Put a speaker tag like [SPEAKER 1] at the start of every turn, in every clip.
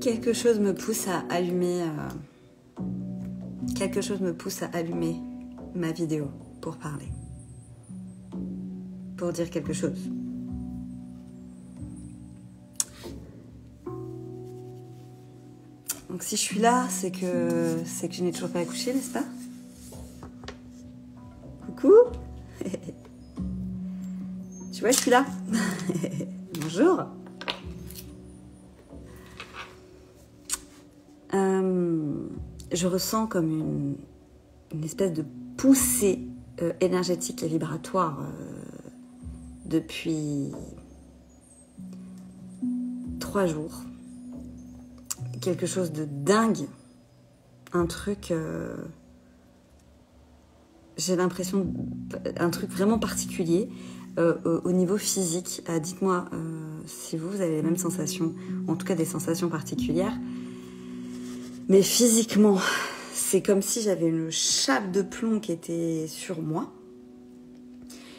[SPEAKER 1] Quelque chose me pousse à allumer ma vidéo pour parler, pour dire quelque chose. Donc si je suis là, c'est que je n'ai toujours pas accouché, n'est-ce pas? Coucou. Tu vois, je suis là. Bonjour. Je ressens comme une espèce de poussée énergétique et vibratoire depuis 3 jours. Quelque chose de dingue. Un truc... j'ai l'impression... Un truc vraiment particulier au niveau physique. Dites-moi si vous avez les mêmes sensations, en tout cas des sensations particulières. Mais physiquement, c'est comme si j'avais une chape de plomb qui était sur moi.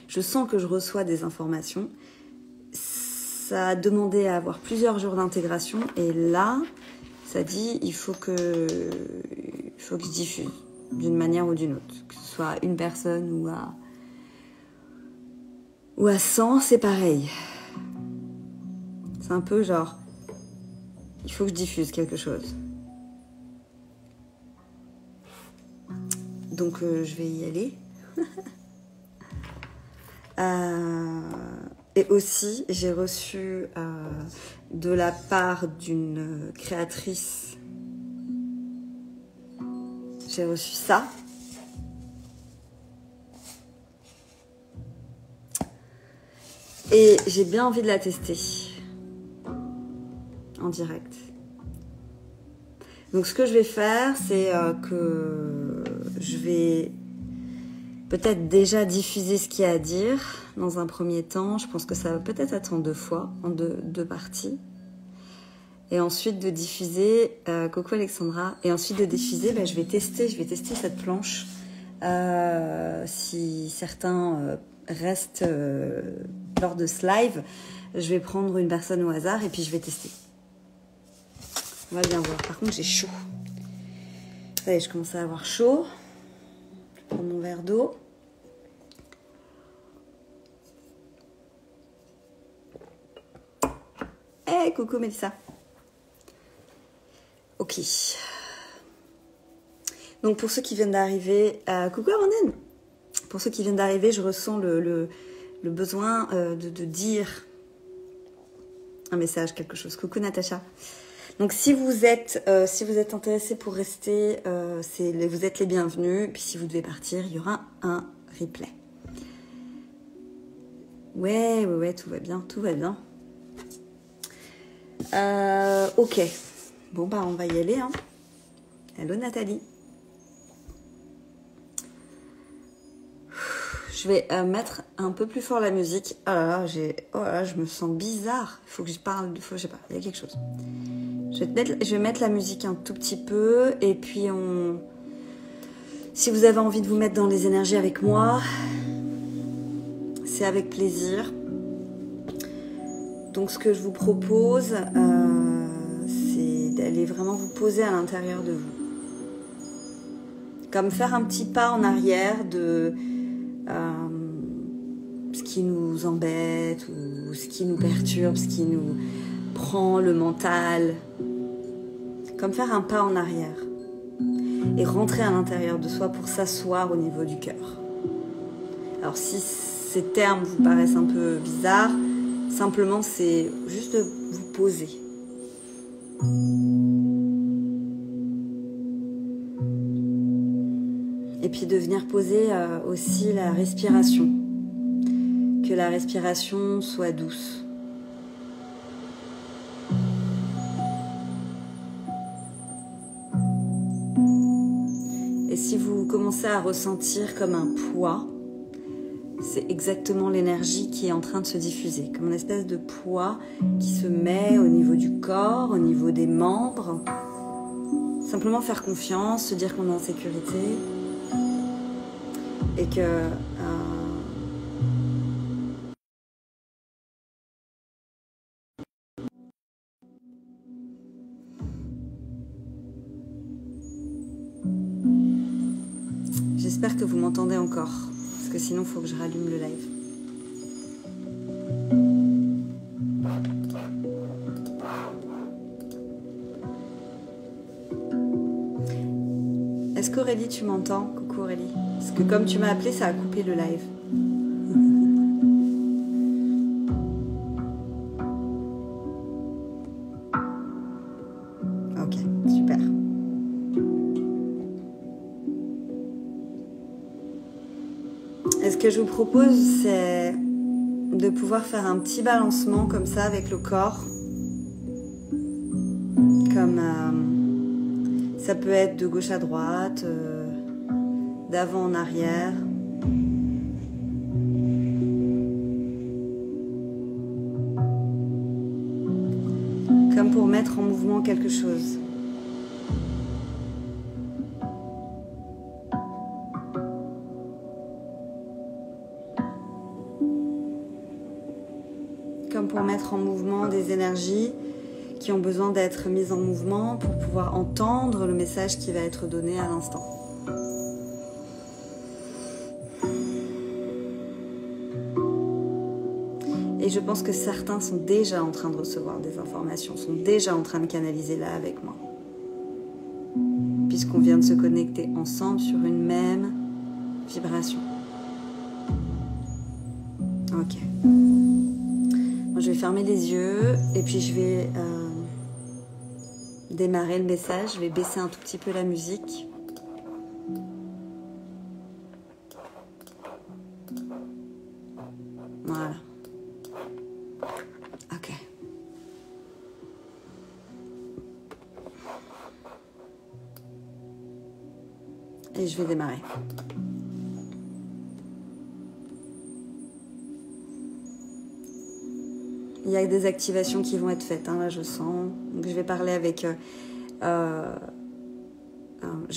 [SPEAKER 1] Je sens que je reçois des informations. Ça a demandé à avoir plusieurs jours d'intégration. Et là, ça dit, il faut que je diffuse d'une manière ou d'une autre. Que ce soit à une personne ou à 100, c'est pareil. C'est un peu genre, il faut que je diffuse quelque chose. Donc je vais y aller. Et aussi, j'ai reçu de la part d'une créatrice, j'ai reçu ça. Et j'ai bien envie de la tester en direct. Donc ce que je vais faire, c'est que je vais peut-être déjà diffuser ce qu'il y a à dire dans un premier temps. Je pense que ça va peut-être être en 2 fois, en deux parties. Et ensuite de diffuser, coucou Alexandra, et ensuite de diffuser, je vais tester cette planche. Si certains restent lors de ce live, je vais prendre une personne au hasard et puis je vais tester. On va bien voir. Par contre, j'ai chaud. Ça y est, je commence à avoir chaud. Je vais prendre mon verre d'eau. Hey, coucou Mélissa. Ok. Donc pour ceux qui viennent d'arriver, coucou Amandine. Pour ceux qui viennent d'arriver, je ressens le besoin de dire un message, quelque chose. Coucou Natacha. Donc si vous êtes intéressé pour rester, vous êtes les bienvenus. Puis si vous devez partir, il y aura un replay. Ouais, tout va bien, tout va bien. Ok. Bon on va y aller. Hein. Hello Nathalie. Je vais mettre un peu plus fort la musique. Oh là là, je me sens bizarre. Il faut que je parle, je sais pas, il y a quelque chose. Je vais mettre la musique un tout petit peu et puis si vous avez envie de vous mettre dans les énergies avec moi, c'est avec plaisir. Donc ce que je vous propose, c'est d'aller vraiment vous poser à l'intérieur de vous. Comme faire un petit pas en arrière de ce qui nous embête ou ce qui nous perturbe, ce qui nous prend le mental. Comme faire un pas en arrière et rentrer à l'intérieur de soi pour s'asseoir au niveau du cœur. Alors si ces termes vous paraissent un peu bizarres, simplement c'est juste de vous poser. Et puis de venir poser aussi la respiration. Que la respiration soit douce. Et si vous commencez à ressentir comme un poids, c'est exactement l'énergie qui est en train de se diffuser, comme une espèce de poids qui se met au niveau du corps, au niveau des membres. Simplement faire confiance, se dire qu'on est en sécurité et que j'espère que vous m'entendez encore, parce que sinon il faut que je rallume le live. Est-ce qu'Aurélie, tu m'entends? Coucou Aurélie. Parce que comme tu m'as appelé, ça a coupé le live. Ok, super. Et ce que je vous propose, c'est de pouvoir faire un petit balancement comme ça avec le corps. Comme ça peut être de gauche à droite, d'avant en arrière. Comme pour mettre en mouvement quelque chose. Comme pour mettre en mouvement des énergies qui ont besoin d'être mises en mouvement pour pouvoir entendre le message qui va être donné à l'instant. Et je pense que certains sont déjà en train de recevoir des informations, sont déjà en train de canaliser là avec moi. Puisqu'on vient de se connecter ensemble sur une même vibration. Ok. Moi, je vais fermer les yeux et puis je vais démarrer le message. Je vais baisser un tout petit peu la musique. Voilà. Ok. Et je vais démarrer. Il y a des activations qui vont être faites, hein, là je sens. Donc je vais parler avec... je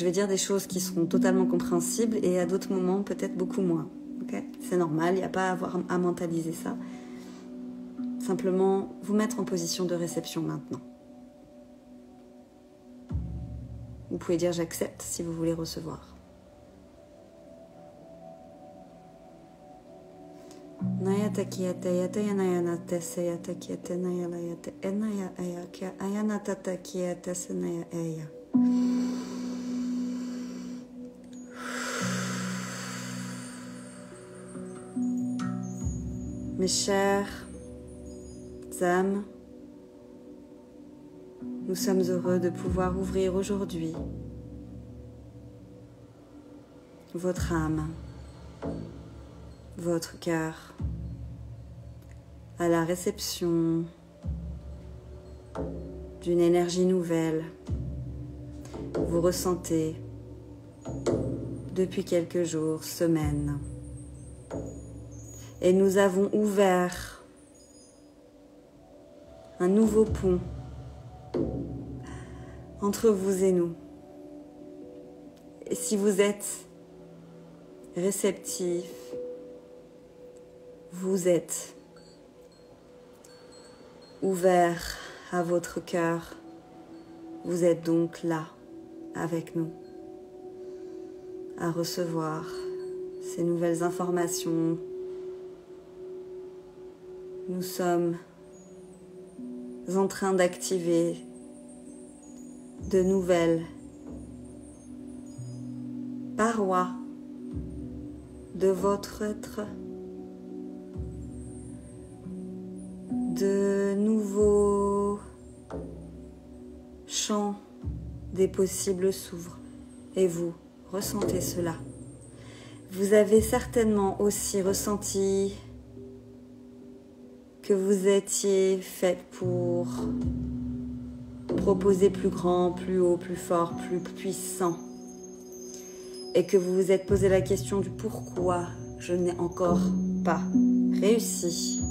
[SPEAKER 1] vais dire des choses qui seront totalement compréhensibles et à d'autres moments peut-être beaucoup moins. Okay, c'est normal, il n'y a pas à avoir à mentaliser ça. Simplement vous mettre en position de réception maintenant. Vous pouvez dire j'accepte si vous voulez recevoir. Nayata kiyate yate yanayanate seyata kiyate nayalayate enaya aya kia ayanatata kiyate senaya eya. Mes chères âmes, nous sommes heureux de pouvoir ouvrir aujourd'hui votre âme, votre cœur à la réception d'une énergie nouvelle. Vous ressentez depuis quelques jours, semaines. Et nous avons ouvert un nouveau pont entre vous et nous. Et si vous êtes réceptif, vous êtes ouvert à votre cœur, vous êtes donc là avec nous à recevoir ces nouvelles informations. Nous sommes en train d'activer de nouvelles parois de votre être, de nouveaux champs des possibles s'ouvrent et vous ressentez cela. Vous avez certainement aussi ressenti que vous étiez fait pour proposer plus grand, plus haut, plus fort, plus puissant. Et que vous vous êtes posé la question du pourquoi je n'ai encore pas réussi.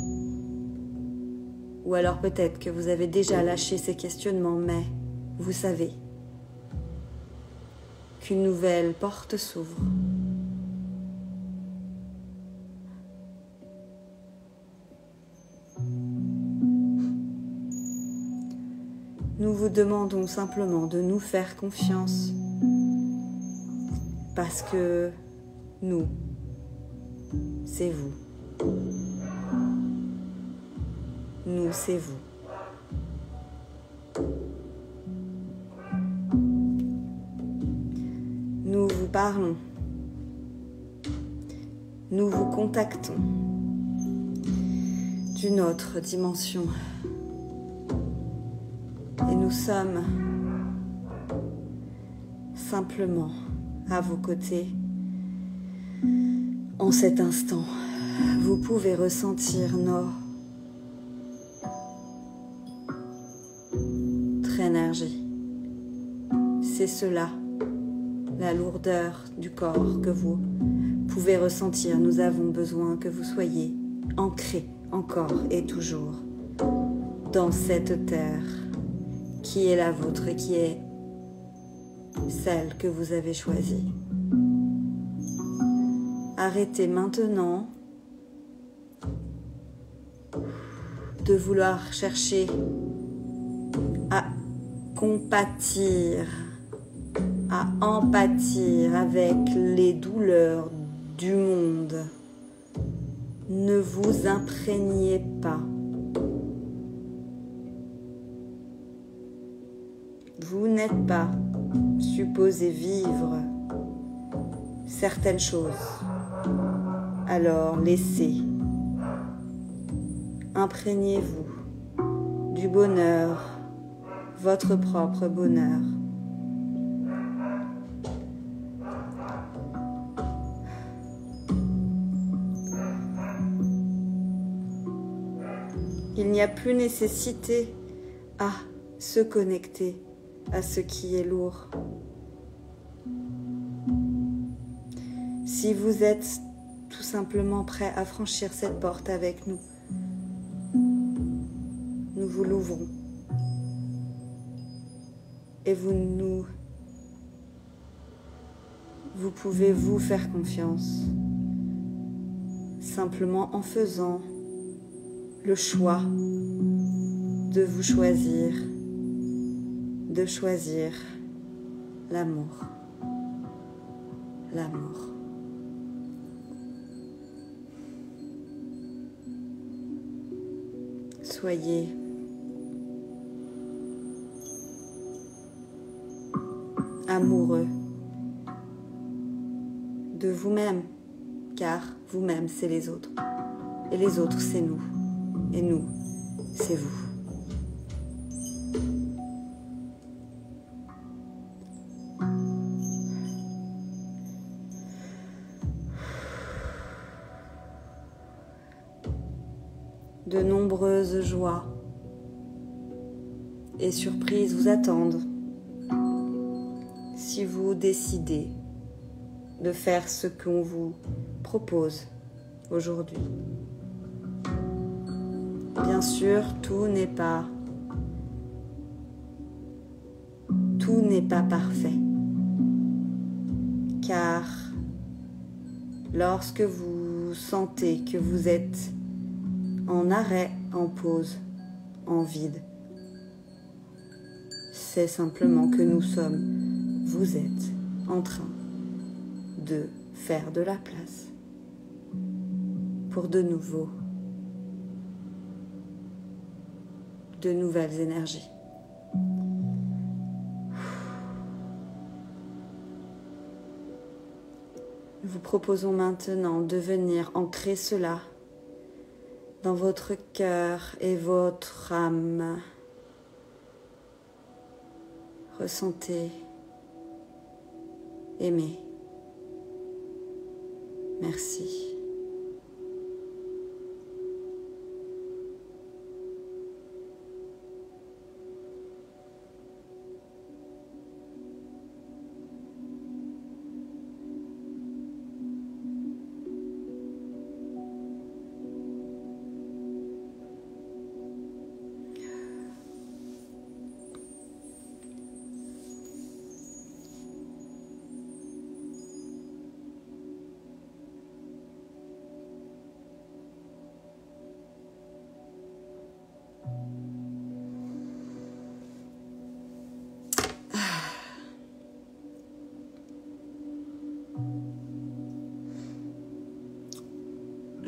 [SPEAKER 1] Ou alors peut-être que vous avez déjà lâché ces questionnements, mais vous savez qu'une nouvelle porte s'ouvre. Nous vous demandons simplement de nous faire confiance parce que nous, c'est vous. Nous, c'est vous. Nous vous parlons. Nous vous contactons d'une autre dimension. Et nous sommes simplement à vos côtés en cet instant. Vous pouvez ressentir notre énergie. C'est cela, la lourdeur du corps que vous pouvez ressentir. Nous avons besoin que vous soyez ancrés encore et toujours dans cette terre qui est la vôtre, qui est celle que vous avez choisie. Arrêtez maintenant de vouloir chercher à compatir, à empathir avec les douleurs du monde. Ne vous imprégnez pas. Vous n'êtes pas supposé vivre certaines choses. Alors laissez, imprégnez-vous du bonheur, votre propre bonheur. Il n'y a plus nécessité à se connecter à ce qui est lourd. Si vous êtes tout simplement prêt à franchir cette porte avec nous, nous vous l'ouvrons. Et vous pouvez vous faire confiance, simplement en faisant le choix de vous choisir, de choisir l'amour. L'amour. Soyez amoureux de vous-même, car vous-même, c'est les autres. Et les autres, c'est nous. Et nous, c'est vous. De nombreuses joies et surprises vous attendent si vous décidez de faire ce qu'on vous propose aujourd'hui. Bien sûr, tout n'est pas parfait, car lorsque vous sentez que vous êtes en arrêt, en pause, en vide, c'est simplement que vous êtes en train de faire de la place pour de nouvelles énergies. Nous vous proposons maintenant de venir ancrer cela dans votre cœur et votre âme. Ressentez, aimez. Merci.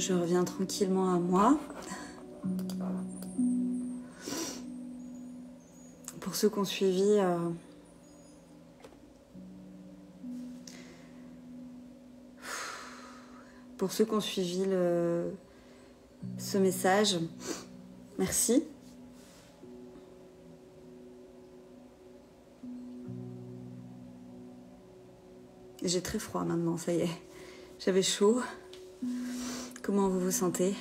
[SPEAKER 1] Je reviens tranquillement à moi. Pour ceux qui ont suivi ce message, merci. J'ai très froid maintenant, ça y est. J'avais chaud. Comment vous vous sentez ?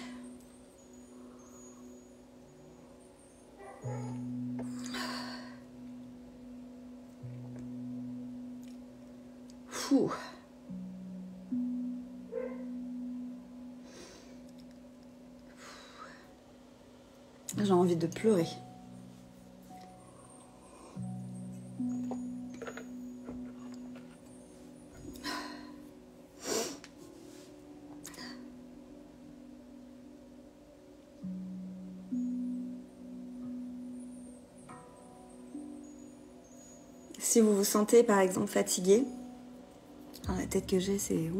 [SPEAKER 1] Fou. J'ai envie de pleurer. Si vous vous sentez par exemple fatigué, la tête que j'ai c'est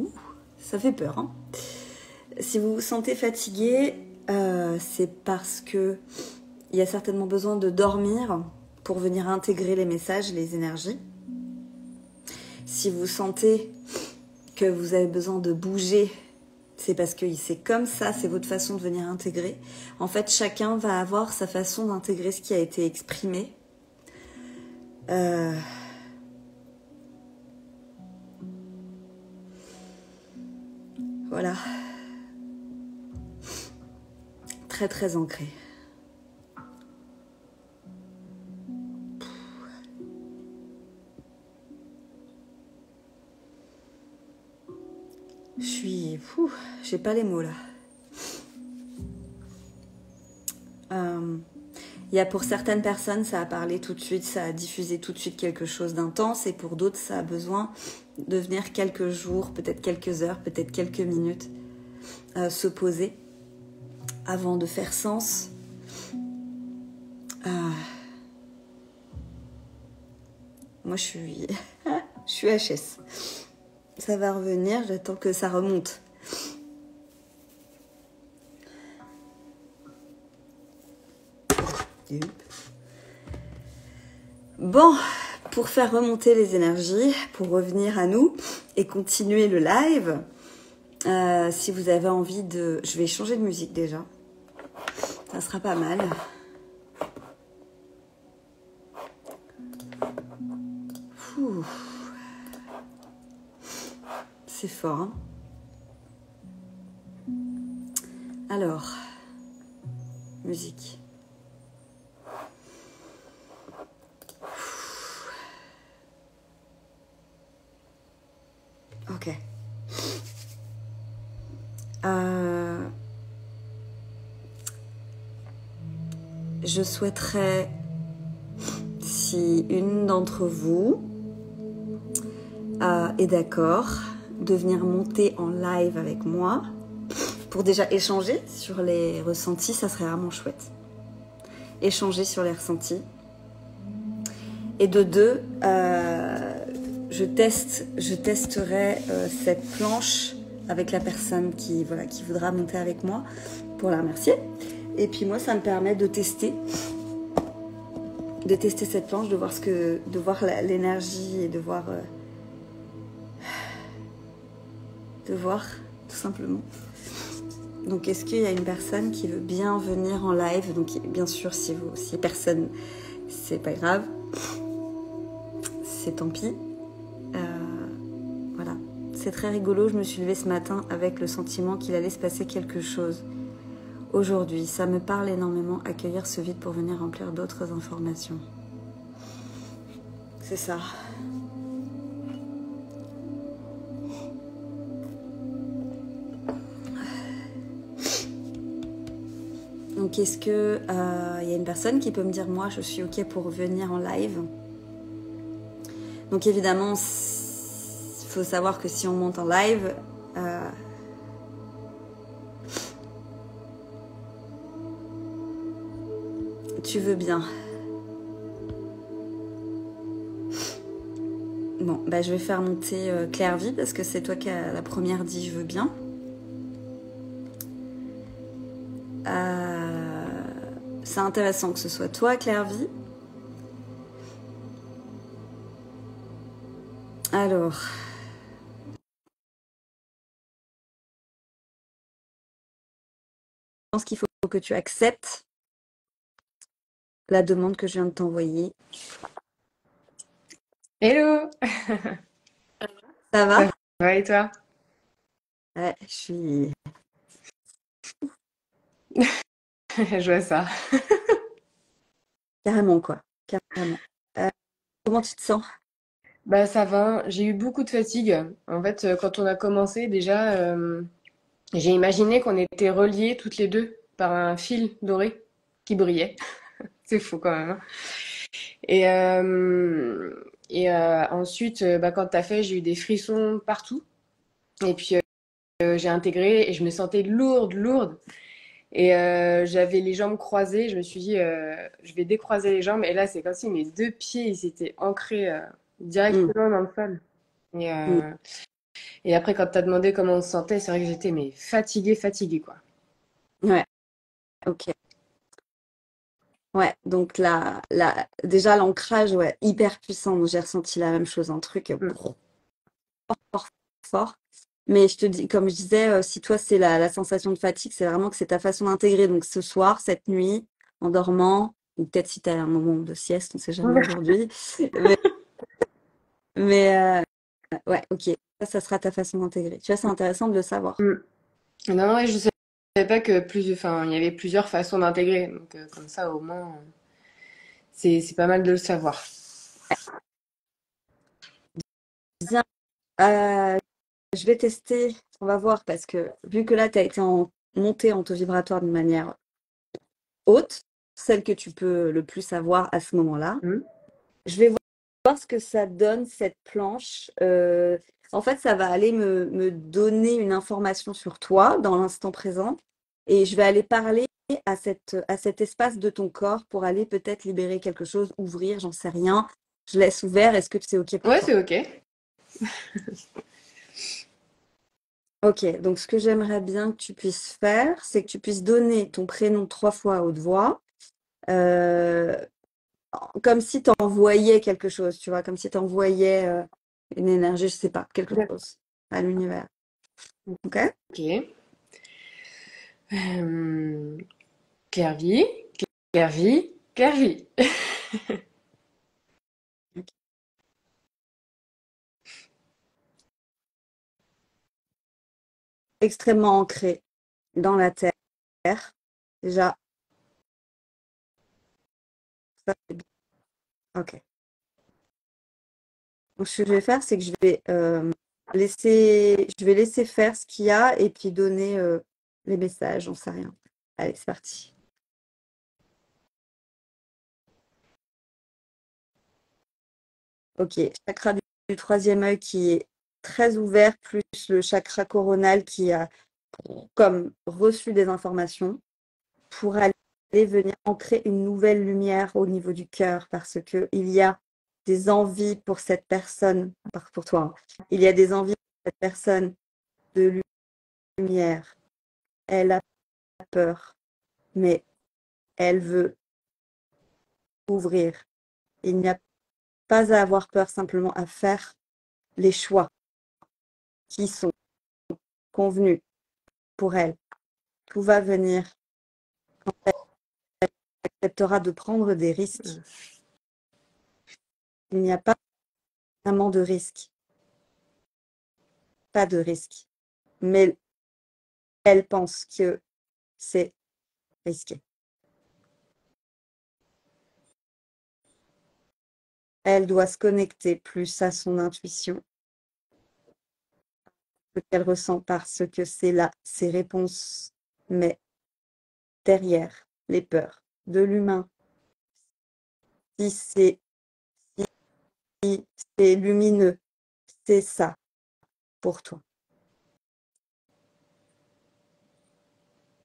[SPEAKER 1] ça fait peur. Hein. Si vous vous sentez fatigué, c'est parce que il y a certainement besoin de dormir pour venir intégrer les messages, les énergies. Si vous sentez que vous avez besoin de bouger, c'est parce que c'est comme ça, c'est votre façon de venir intégrer. En fait, chacun va avoir sa façon d'intégrer ce qui a été exprimé. Voilà. Très très ancré. J'ai pas les mots là. Il y a pour certaines personnes, ça a parlé tout de suite, ça a diffusé tout de suite quelque chose d'intense, et pour d'autres, ça a besoin de venir quelques jours, peut-être quelques heures, peut-être quelques minutes, se poser avant de faire sens. Moi, je suis HS. Ça va revenir, j'attends que ça remonte. Bon, pour faire remonter les énergies, pour revenir à nous et continuer le live, si vous avez envie de... Je vais changer de musique déjà. Ça sera pas mal. C'est fort, hein. Alors, musique. Ok. Je souhaiterais, si une d'entre vous est d'accord, de venir monter en live avec moi pour déjà échanger sur les ressentis, ça serait vraiment chouette. Échanger sur les ressentis. Et de deux, je testerai cette planche avec la personne qui voudra monter avec moi pour la remercier. Et puis moi, ça me permet de tester cette planche, de voir l'énergie et de voir tout simplement. Donc est-ce qu'il y a une personne qui veut bien venir en live? Donc bien sûr, si personne, c'est pas grave, c'est tant pis. Voilà, c'est très rigolo. Je me suis levée ce matin avec le sentiment qu'il allait se passer quelque chose aujourd'hui. Ça me parle énormément, accueillir ce vide pour venir remplir d'autres informations. C'est ça. Donc est-ce que y a une personne qui peut me dire moi je suis ok pour venir en live? Donc évidemment il faut savoir que si on monte en live tu veux bien. Bon, bah je vais faire monter Claire Vie parce que c'est toi qui as la première dit je veux bien. c'est intéressant que ce soit toi, Clairvy. Alors, je pense qu'il faut que tu acceptes la demande que je viens de t'envoyer.
[SPEAKER 2] Hello!
[SPEAKER 1] Ça
[SPEAKER 2] Ça
[SPEAKER 1] va?
[SPEAKER 2] va et toi?
[SPEAKER 1] Ouais, je suis
[SPEAKER 2] Je vois ça.
[SPEAKER 1] carrément quoi. Carrément. Euh, comment tu te sens?
[SPEAKER 2] Bah ça va, j'ai eu beaucoup de fatigue. En fait, quand on a commencé, déjà, j'ai imaginé qu'on était reliés toutes les deux par un fil doré qui brillait. C'est fou quand même, hein. Et, euh, ensuite, bah, quand t'as fait, j'ai eu des frissons partout. Et puis j'ai intégré et je me sentais lourde, lourde. Et j'avais les jambes croisées. Je me suis dit, je vais décroiser les jambes. Et là, c'est comme si mes deux pieds, ils étaient ancrés
[SPEAKER 1] Hmm,
[SPEAKER 2] directement dans le sol. Et,
[SPEAKER 1] hmm.
[SPEAKER 2] et après, quand t'as demandé comment on se sentait, c'est vrai que j'étais mais fatiguée, fatiguée, quoi.
[SPEAKER 1] Ouais, ok. Ouais, donc déjà l'ancrage, ouais, hyper puissant. Donc, j'ai ressenti la même chose, un truc
[SPEAKER 2] Mm.
[SPEAKER 1] fort, fort. Mais je te dis, comme je disais, si toi c'est la sensation de fatigue, c'est vraiment que c'est ta façon d'intégrer. Donc ce soir, cette nuit, en dormant, ou peut-être si tu as un moment de sieste, on ne sait jamais aujourd'hui. Mais, mais, ouais, ok, ça sera ta façon d'intégrer. Tu vois, c'est intéressant de le savoir.
[SPEAKER 2] Mm. Non, ouais, je savais pas que enfin, il y avait plusieurs façons d'intégrer. Donc, comme ça, au moins, c'est pas mal de le savoir.
[SPEAKER 1] Bien, euh, je vais tester, on va voir, parce que vu que là, tu as été montée en taux vibratoire d'une manière haute, celle que tu peux le plus avoir à ce moment-là.
[SPEAKER 2] Mm.
[SPEAKER 1] Je vais voir ce que ça donne, cette planche. En fait, ça va aller me donner une information sur toi dans l'instant présent. Et je vais aller parler à cet espace de ton corps pour aller peut-être libérer quelque chose, ouvrir, j'en sais rien. Je laisse ouvert. Est-ce que c'est OK pour
[SPEAKER 2] Ouais,
[SPEAKER 1] toi?
[SPEAKER 2] c'est ok.
[SPEAKER 1] Ok, donc ce que j'aimerais bien que tu puisses faire, c'est que tu puisses donner ton prénom 3 fois à haute voix. Euh, comme si tu envoyais quelque chose, tu vois, comme si tu envoyais une énergie, je sais pas, quelque chose à l'univers. Ok?
[SPEAKER 2] Ok. Euh, Kervi, Kervi, Kervi.
[SPEAKER 1] Ok. Extrêmement ancré dans la terre. Déjà, ça c'est bien. Ok. Donc, ce que je vais faire, c'est que je vais laisser faire ce qu'il y a et puis donner les messages, j'en sais rien. Allez, c'est parti. Ok, chakra du troisième œil qui est très ouvert, plus le chakra coronal qui a comme reçu des informations pour aller venir ancrer une nouvelle lumière au niveau du cœur parce que il y a des envies pour cette personne, pour toi, hein. Il y a des envies pour cette personne de lumière. Elle a peur, mais elle veut ouvrir. Il n'y a pas à avoir peur, simplement à faire les choix qui sont convenus pour elle. Tout va venir quand elle acceptera de prendre des risques. Il n'y a pas vraiment de risque, pas de risque. Mais elle pense que c'est risqué. Elle doit se connecter plus à son intuition, ce qu'elle ressent parce que c'est là ses réponses, mais derrière les peurs de l'humain. Si c'est si c'est lumineux, c'est ça pour toi.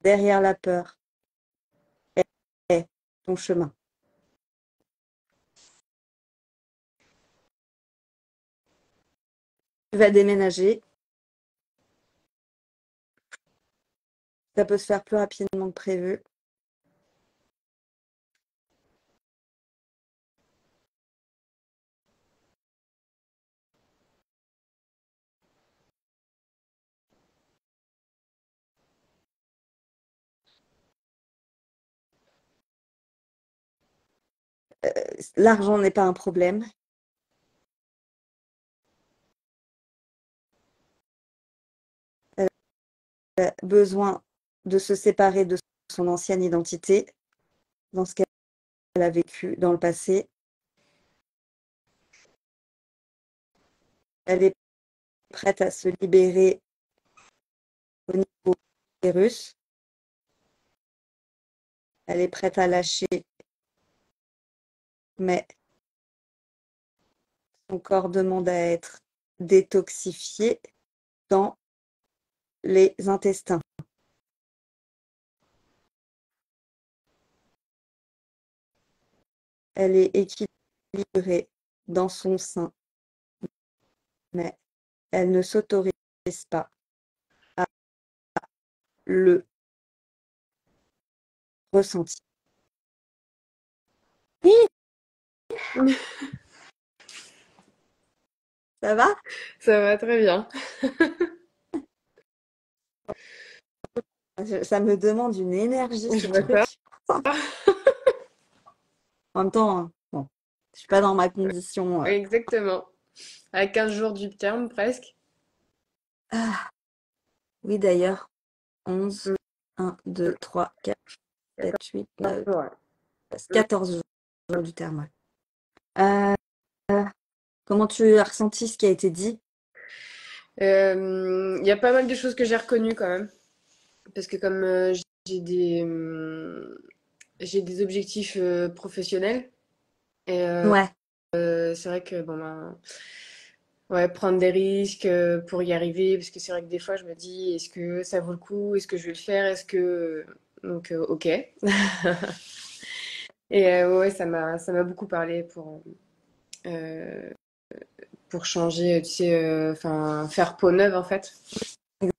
[SPEAKER 1] Derrière la peur est ton chemin. Tu vas déménager, ça peut se faire plus rapidement que prévu. l'argent n'est pas un problème. Elle a besoin de se séparer de son ancienne identité, dans ce qu'elle a vécu dans le passé. Elle est prête à se libérer au niveau des Russes. Elle est prête à lâcher, mais son corps demande à être détoxifié dans les intestins. Elle est équilibrée dans son sein, mais elle ne s'autorise pas à le ressentir. Oui, ça va?
[SPEAKER 2] Ça va très bien.
[SPEAKER 1] Ça me demande une énergie, ce
[SPEAKER 2] Je vois ça.
[SPEAKER 1] truc. En même temps, hein, bon, je suis pas dans ma condition.
[SPEAKER 2] Exactement. À 15 jours du terme, presque.
[SPEAKER 1] Ah, oui, d'ailleurs, 11,
[SPEAKER 2] Mm.
[SPEAKER 1] 1, 2, 3, 4, 7, 8, 9,
[SPEAKER 2] Ouais.
[SPEAKER 1] 14 jours du terme. Ouais. Comment tu as ressenti ce qui a été dit?
[SPEAKER 2] Il y a pas mal de choses que j'ai reconnues quand même. Parce que comme j'ai des objectifs professionnels, et
[SPEAKER 1] Ouais,
[SPEAKER 2] c'est vrai que bon, ben, ouais, prendre des risques pour y arriver, parce que c'est vrai que des fois je me dis, est-ce que ça vaut le coup? Est-ce que je vais le faire? Est-ce que... Donc, ok. Et ouais, ça m'a beaucoup parlé euh, pour changer, tu sais, enfin, faire peau neuve en fait,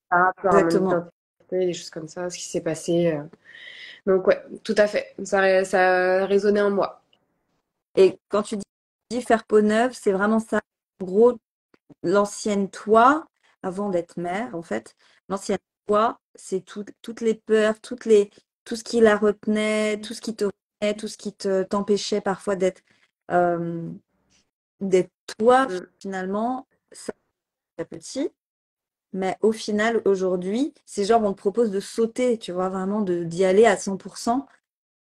[SPEAKER 2] par rapport à mon
[SPEAKER 1] exactement.
[SPEAKER 2] identité, des choses comme ça, ce qui s'est passé. Donc ouais, tout à fait. Ça a résonné en moi.
[SPEAKER 1] Et quand tu dis faire peau neuve, c'est vraiment ça. En gros, l'ancienne toi, avant d'être mère, en fait, l'ancienne toi, c'est toutes les peurs, tout ce qui la retenait, tout ce qui te retenait, tout ce qui t'empêchait parfois euh, d'être toi,
[SPEAKER 2] Mm.
[SPEAKER 1] finalement, ça, petit. Mais au final, aujourd'hui, c'est genre, on te propose de sauter, tu vois, vraiment d'y aller à 100%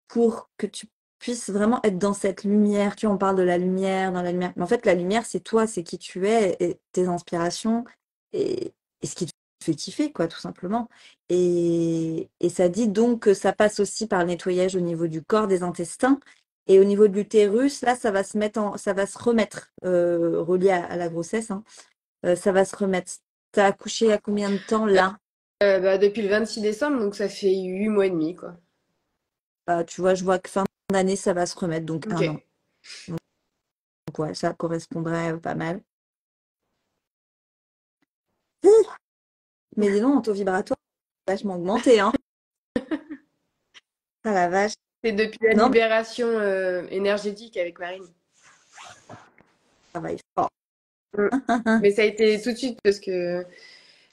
[SPEAKER 1] pour que tu puisses vraiment être dans cette lumière. Tu vois, on parle de la lumière, dans la lumière. Mais en fait, la lumière, c'est toi, c'est qui tu es, et tes inspirations, et, et ce qui te fait kiffer, quoi, tout simplement. Et ça dit donc que ça passe aussi par le nettoyage au niveau du corps, des intestins. Et au niveau de l'utérus, là, ça va se remettre, relié à la grossesse, hein. Ça va se remettre. T'as accouché à combien de temps là?
[SPEAKER 2] Bah, depuis le 26 décembre, donc ça fait 8 mois et demi, quoi.
[SPEAKER 1] Bah, tu vois, je vois que fin d'année, ça va se remettre, donc
[SPEAKER 2] Ok.
[SPEAKER 1] 1 an. Donc ouais, ça correspondrait pas mal. Ouh, mais dis donc, mon taux vibratoire a vachement augmenté, hein. Ah la vache.
[SPEAKER 2] C'est depuis la
[SPEAKER 1] Non, mais
[SPEAKER 2] libération énergétique avec Marine.
[SPEAKER 1] ça va être fort.
[SPEAKER 2] Mm. Mais ça a été tout de suite parce que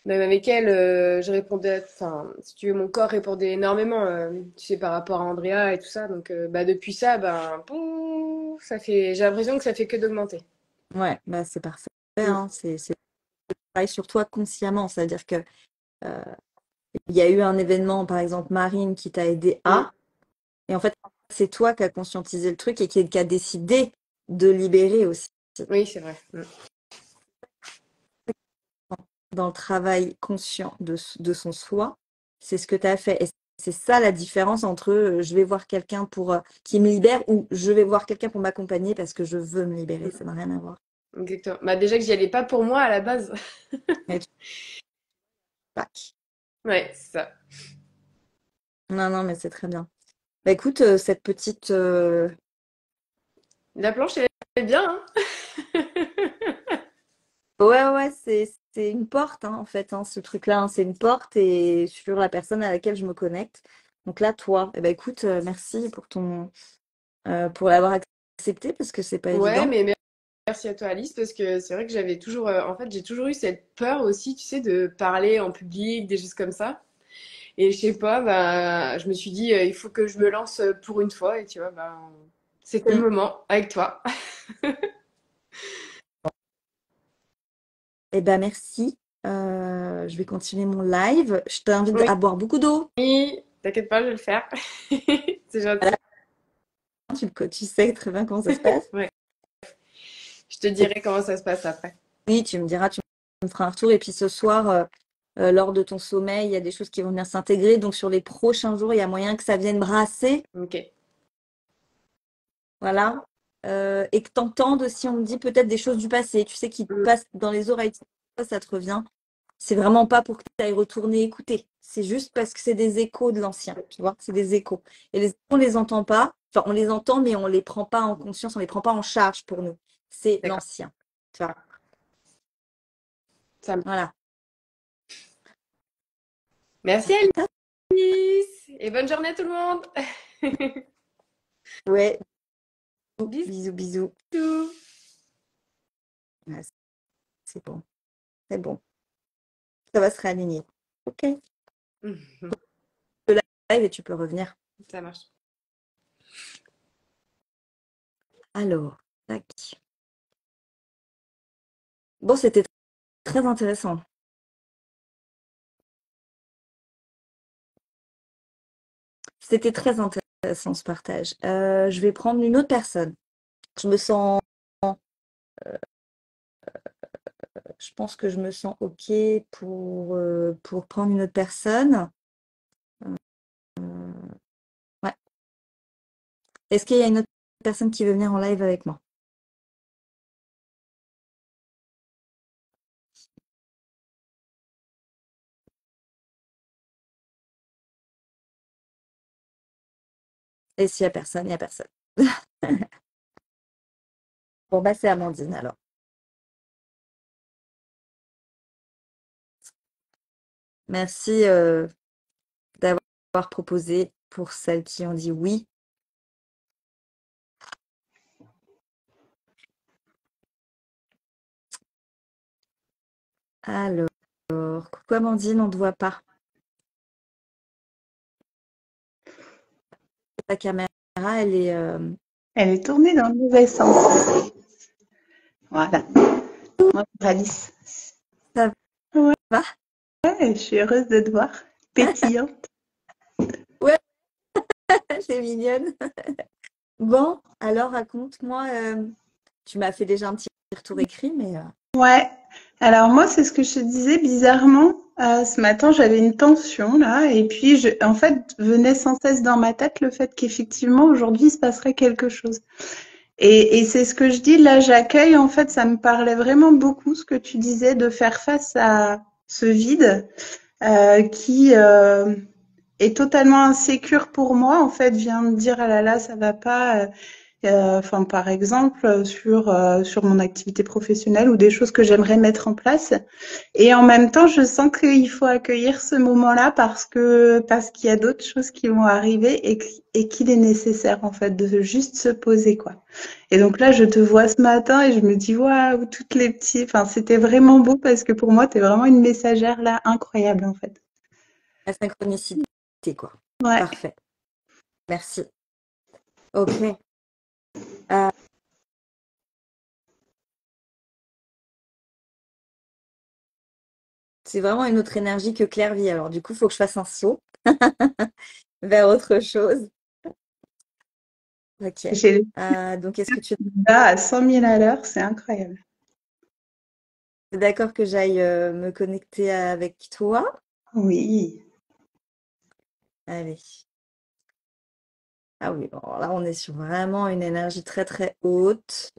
[SPEAKER 2] même avec elle, je répondais, enfin, si tu veux, mon corps répondait énormément, tu sais, par rapport à Andrea et tout ça. Donc, bah, depuis ça, ben, pouf, j'ai l'impression que ça fait que d'augmenter.
[SPEAKER 1] Ouais, bah c'est parfait,
[SPEAKER 2] Mm.
[SPEAKER 1] hein. C'est pareil sur toi consciemment. C'est-à-dire que euh, il y a eu un événement, par exemple, Marine, qui t'a aidé
[SPEAKER 2] Mm.
[SPEAKER 1] à. Et en fait, c'est toi qui as conscientisé le truc et qui a décidé de libérer aussi.
[SPEAKER 2] Oui, c'est vrai. Mm.
[SPEAKER 1] Dans le travail conscient de son soi, c'est ce que tu as fait. Et c'est ça la différence entre je vais voir quelqu'un pour qui me libère ou je vais voir quelqu'un pour m'accompagner parce que je veux me libérer. Ça n'a rien à voir.
[SPEAKER 2] Exactement. Bah, déjà que j'y allais pas pour moi à la base.
[SPEAKER 1] Mais tac.
[SPEAKER 2] Ouais, c'est ça.
[SPEAKER 1] Non, non, mais c'est très bien. Bah écoute, cette petite.
[SPEAKER 2] La planche, elle est bien, hein?
[SPEAKER 1] Ouais, ouais, c'est une porte, hein, en fait, hein, ce truc-là, hein, c'est une porte et sur la personne à laquelle je me connecte. Donc là, toi, eh ben, écoute, merci pour l'avoir accepté parce que c'est pas
[SPEAKER 2] Ouais,
[SPEAKER 1] évident.
[SPEAKER 2] mais merci à toi, Alice, parce que c'est vrai que j'avais toujours, en fait, j'ai toujours eu cette peur aussi, tu sais, de parler en public, des choses comme ça. Et je sais pas, bah, je me suis dit, il faut que je me lance pour une fois, et tu vois, bah, C'était le moment avec toi.
[SPEAKER 1] Eh ben merci. Je vais continuer mon live. Je t'invite
[SPEAKER 2] Oui,
[SPEAKER 1] à boire beaucoup d'eau.
[SPEAKER 2] t'inquiète pas, je vais le faire. C'est gentil.
[SPEAKER 1] Tu sais très bien comment ça se passe.
[SPEAKER 2] Ouais. Je te dirai comment ça se passe après.
[SPEAKER 1] Oui, tu me diras, tu me feras un retour. Et puis ce soir, lors de ton sommeil, il y a des choses qui vont venir s'intégrer. Donc sur les prochains jours, il y a moyen que ça vienne brasser.
[SPEAKER 2] Ok.
[SPEAKER 1] Voilà. Et que t'entendes aussi, on me dit peut-être des choses du passé. Tu sais, qui te passent dans les oreilles. Ça te revient. C'est vraiment pas pour que tu ailles retourner écouter. C'est juste parce que c'est des échos de l'ancien. Tu vois, c'est des échos. Et les échos, on les entend pas. Enfin, on les entend, mais on les prend pas en conscience, on les prend pas en charge pour nous. C'est
[SPEAKER 2] D'accord.
[SPEAKER 1] l'ancien. Tu vois.
[SPEAKER 2] Ça me-
[SPEAKER 1] Voilà.
[SPEAKER 2] Merci Alice. Et bonne journée à tout le monde.
[SPEAKER 1] Ouais.
[SPEAKER 2] Bisous.
[SPEAKER 1] Bisous, bisous. Ouais, c'est bon. C'est bon. Ça va se réaligner. Ok. Le live et tu peux revenir.
[SPEAKER 2] Ça marche.
[SPEAKER 1] Alors, tac. Bon, c'était très intéressant. C'était très intéressant ce partage. Je vais prendre une autre personne. Je me sens, je pense que je me sens OK pour prendre une autre personne. Ouais. Est-ce qu'il y a une autre personne qui veut venir en live avec moi? Et s'il y a personne, il y a personne. Bon, bah, c'est Amandine alors. Merci d'avoir proposé pour celles qui ont dit oui. Alors, coucou Amandine, on ne te voit pas. Ta caméra, elle est.
[SPEAKER 3] Elle est tournée dans le mauvais sens. Voilà. Moi, Alice.
[SPEAKER 1] Ça
[SPEAKER 3] Ouais,
[SPEAKER 1] va?
[SPEAKER 3] je suis heureuse de te voir. Pétillante.
[SPEAKER 1] Ouais, c'est mignonne. Bon, alors raconte-moi. Tu m'as fait déjà un petit retour écrit, mais
[SPEAKER 3] Ouais. Alors moi, c'est ce que je te disais bizarrement. Ce matin, j'avais une tension là, et puis en fait, venait sans cesse dans ma tête le fait qu'effectivement aujourd'hui il se passerait quelque chose. Et c'est ce que je dis là, j'accueille. En fait, ça me parlait vraiment beaucoup ce que tu disais de faire face à ce vide qui est totalement insécure pour moi. En fait, vient me dire ah là là, ça va pas. Enfin, par exemple, sur mon activité professionnelle ou des choses que j'aimerais mettre en place. Et en même temps, je sens qu'il faut accueillir ce moment-là parce qu'il y a d'autres choses qui vont arriver et qu'il est nécessaire en fait de juste se poser quoi. Et donc là, je te vois ce matin et je me dis waouh, toutes les petits. Enfin, c'était vraiment beau parce que pour moi, t'es vraiment une messagère là incroyable en fait.
[SPEAKER 1] la synchronicité, quoi.
[SPEAKER 3] Ouais.
[SPEAKER 1] Parfait. Merci. Ok. Euh, c'est vraiment une autre énergie que Claire vit. Alors, du coup, il faut que je fasse un saut vers autre chose. Ok.
[SPEAKER 3] J'ai le
[SPEAKER 1] Donc, est-ce que tu
[SPEAKER 3] là à 100 000 à l'heure, c'est incroyable.
[SPEAKER 1] es d'accord que j'aille me connecter avec toi?
[SPEAKER 3] Oui.
[SPEAKER 1] Allez. Ah oui, bon, là, on est sur vraiment une énergie très, très haute.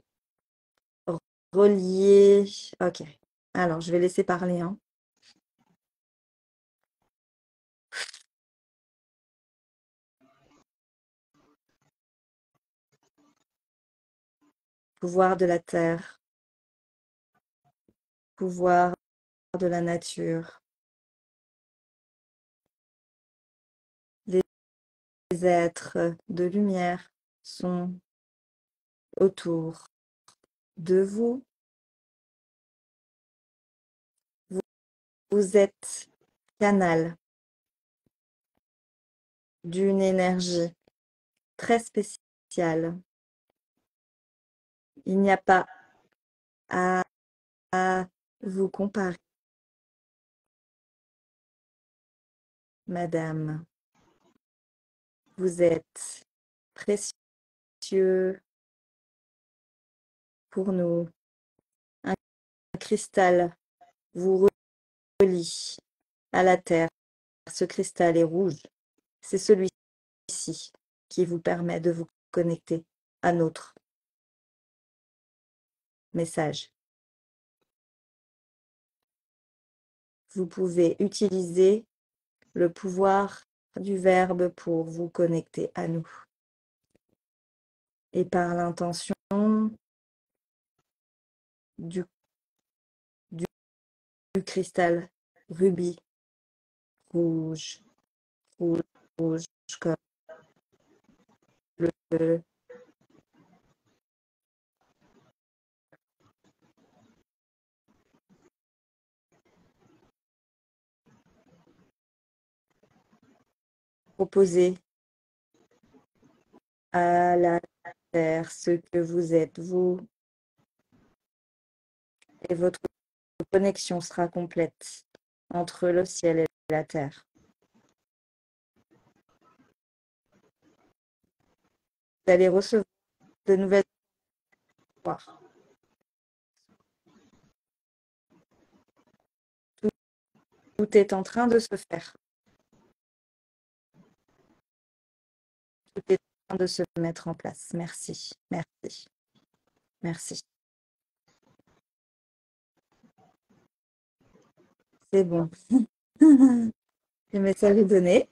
[SPEAKER 1] Reliée. Ok. Alors, je vais laisser parler, hein. Pouvoir de la terre, pouvoir de la nature, les êtres de lumière sont autour de vous. Vous, vous êtes canal d'une énergie très spéciale Il n'y a pas à vous comparer, madame. Vous êtes précieux pour nous. Un cristal vous relie à la terre. Ce cristal est rouge. C'est celui-ci qui vous permet de vous connecter à notre message. Vous pouvez utiliser le pouvoir du verbe pour vous connecter à nous. Et par l'intention du cristal rubis rouge, rouge, rouge comme le proposer à la terre ce que vous êtes, vous, et votre connexion sera complète entre le ciel et la terre. Vous allez recevoir de nouvelles histoires. Tout est en train de se faire. Tout est en train de se mettre en place. Merci, merci, merci. C'est bon. Le message est donné.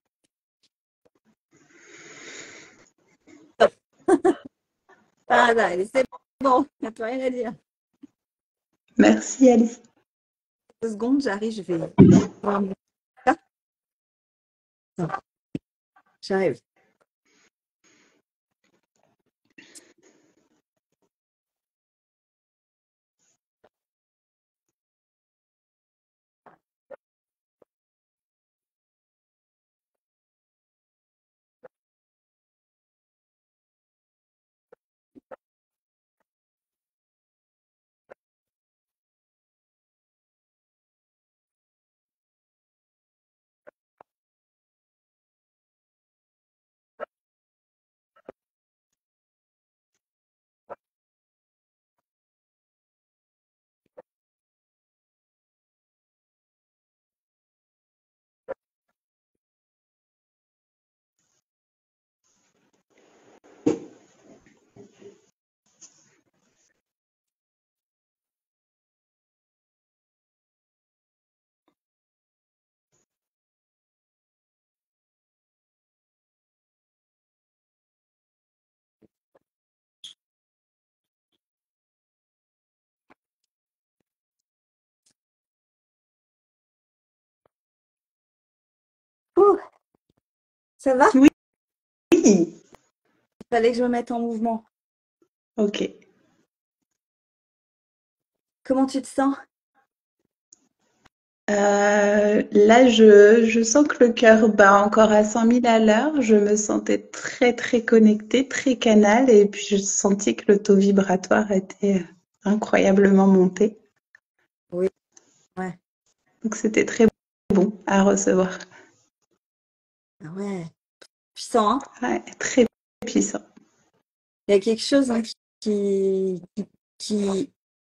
[SPEAKER 1] Ah là, c'est bon, il n'y a plus rien à dire.
[SPEAKER 3] Merci Alice.
[SPEAKER 1] 2 secondes, j'arrive, je vais voir mon- Ah, j'arrive. Ouh, ça va?
[SPEAKER 3] Oui,
[SPEAKER 1] Il fallait que je me mette en mouvement.
[SPEAKER 3] ok.
[SPEAKER 1] Comment tu te sens?
[SPEAKER 3] Là, je sens que le cœur bat encore à 100 000 à l'heure. Je me sentais très, très connectée, très canal, et puis je sentis que le taux vibratoire était incroyablement monté.
[SPEAKER 1] Oui, ouais.
[SPEAKER 3] Donc, c'était très bon à recevoir.
[SPEAKER 1] Ah ouais, puissant, hein?
[SPEAKER 3] Ouais, très puissant.
[SPEAKER 1] Il y a quelque chose hein, qui-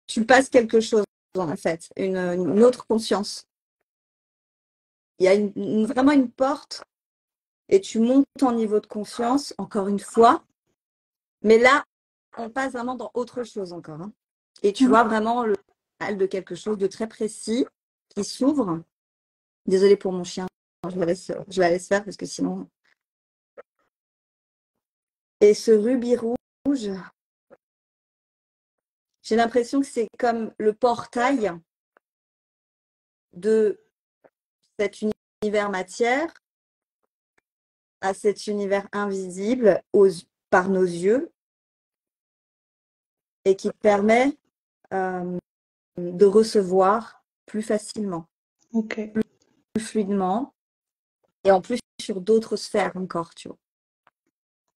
[SPEAKER 1] tu passes quelque chose en fait, une autre conscience. Il y a vraiment une porte et tu montes en niveau de conscience, encore une fois. Mais là, on passe vraiment dans autre chose encore. Hein. Et tu vois vraiment le mal de quelque chose de très précis qui s'ouvre. Désolée pour mon chien, je la laisse faire parce que sinon. Et ce rubis rouge, j'ai l'impression que c'est comme le portail de cet univers matière à cet univers invisible par nos yeux et qui permet de recevoir plus facilement,
[SPEAKER 3] Ok.
[SPEAKER 1] plus fluidement et en plus sur d'autres sphères encore, tu vois.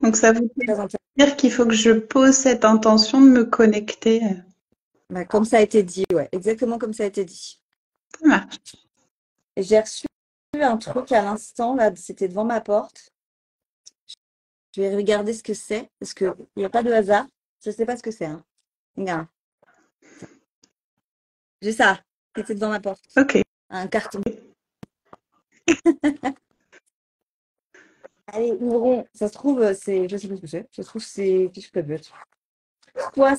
[SPEAKER 3] Donc ça veut
[SPEAKER 1] Très intéressant.
[SPEAKER 3] dire qu'il faut que je pose cette intention de me connecter.
[SPEAKER 1] Bah, comme ça a été dit, ouais, exactement comme ça a été dit.
[SPEAKER 3] Ça marche.
[SPEAKER 1] Et j'ai reçu un truc à l'instant, là, c'était devant ma porte. Je vais regarder ce que c'est, parce qu'il n'y a pas de hasard. Je ne sais pas ce que c'est. Hein. Regarde. J'ai ça, qui était devant ma porte.
[SPEAKER 3] Ok.
[SPEAKER 1] Un carton. Allez, ouvrons. Ça se trouve, c'est. Je sais pas ce que c'est. Ça se trouve, c'est. Qu'est-ce que ça peut être? Soit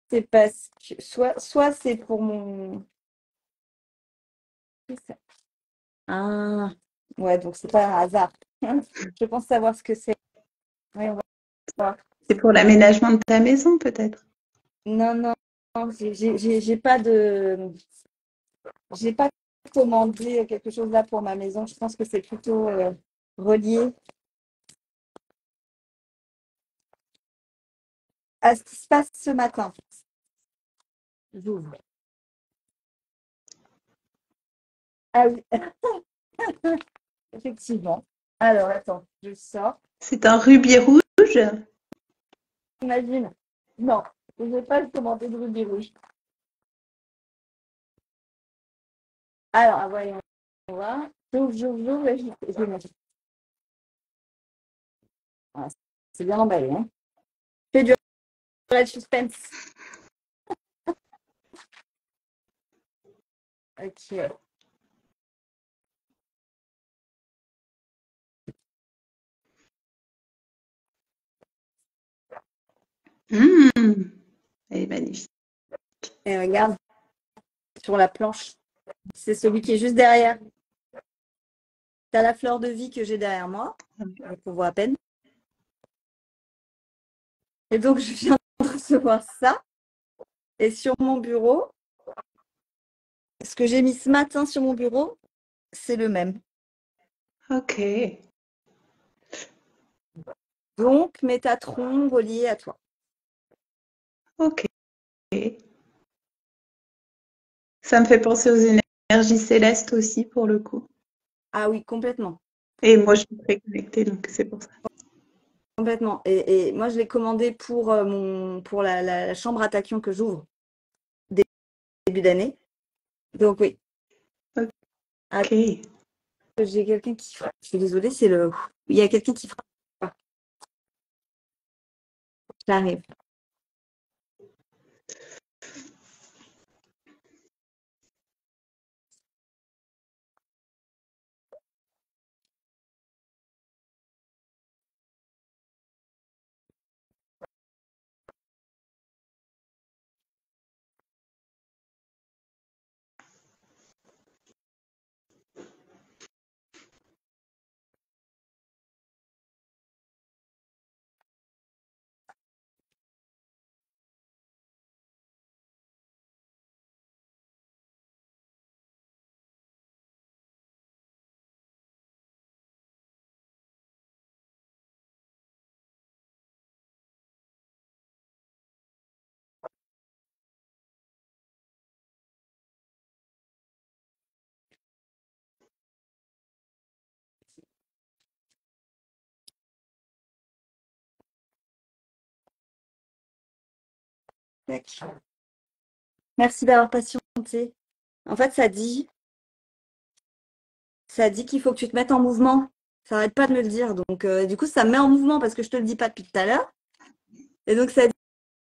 [SPEAKER 1] c'est parce que. Soit c'est pour mon. Qu'est-ce que c'est? Ah. Ouais, donc c'est pas un hasard. Je pense savoir ce que c'est. Oui, on va voir.
[SPEAKER 3] C'est pour l'aménagement de ta maison, peut-être.
[SPEAKER 1] Non, non, non, j'ai pas de. J'ai pas commandé quelque chose là pour ma maison. Je pense que c'est plutôt relié à ce qui se passe ce matin. J'ouvre. Ah oui, effectivement. Alors, attends, je sors.
[SPEAKER 3] C'est un rubis rouge.
[SPEAKER 1] Imagine. Non, je n'ai pas commandé de rubis rouge. Alors, voyons voir. J'ouvre et je mange. Voilà, c'est bien emballé. Hein. Fais du suspense. Ok.
[SPEAKER 3] Elle est magnifique.
[SPEAKER 1] Et regarde sur la planche. C'est celui qui est juste derrière. Tu as la fleur de vie que j'ai derrière moi. On voit à peine. Et donc, je viens de recevoir ça. Et sur mon bureau, ce que j'ai mis ce matin sur mon bureau, c'est le même.
[SPEAKER 3] Ok.
[SPEAKER 1] Donc, Métatron relié à toi.
[SPEAKER 3] Ok. Ça me fait penser aux énergies célestes aussi, pour le coup.
[SPEAKER 1] Ah oui, complètement.
[SPEAKER 3] Et moi, je suis très connectée, donc c'est pour ça.
[SPEAKER 1] Complètement. Et moi, je l'ai commandé pour, pour la chambre à tachyon que j'ouvre début d'année. Donc oui. Ah,
[SPEAKER 3] Ok.
[SPEAKER 1] j'ai quelqu'un qui frappe. Je suis désolée, c'est le. Il y a quelqu'un qui frappe. Ah, j'arrive. Tac. Merci d'avoir patienté. En fait, ça dit qu'il faut que tu te mettes en mouvement. Ça n'arrête pas de me le dire. Donc, du coup, ça me met en mouvement parce que je te le dis pas depuis tout à l'heure. Et donc, ça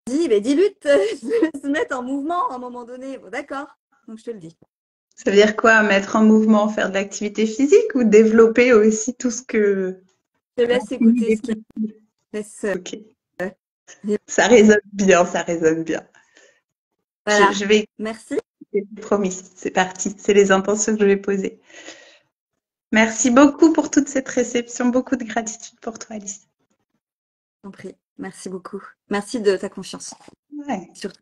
[SPEAKER 1] dit, mais dis-lui de se mettre en mouvement à un moment donné. Bon, d'accord. Donc, je te le dis.
[SPEAKER 3] Ça veut dire quoi, mettre en mouvement, faire de l'activité physique ou développer aussi tout ce que...
[SPEAKER 1] Je te laisse écouter ce qui laisse.
[SPEAKER 3] Ok. Ça résonne bien, ça résonne bien.
[SPEAKER 1] Voilà.
[SPEAKER 3] Je vais...
[SPEAKER 1] Merci.
[SPEAKER 3] C'est promis, c'est parti. C'est les intentions que je vais poser. Merci beaucoup pour toute cette réception. Beaucoup de gratitude pour toi, Alice.
[SPEAKER 1] Je t'en prie. Merci beaucoup. Merci de ta confiance.
[SPEAKER 3] Ouais.
[SPEAKER 1] Surtout.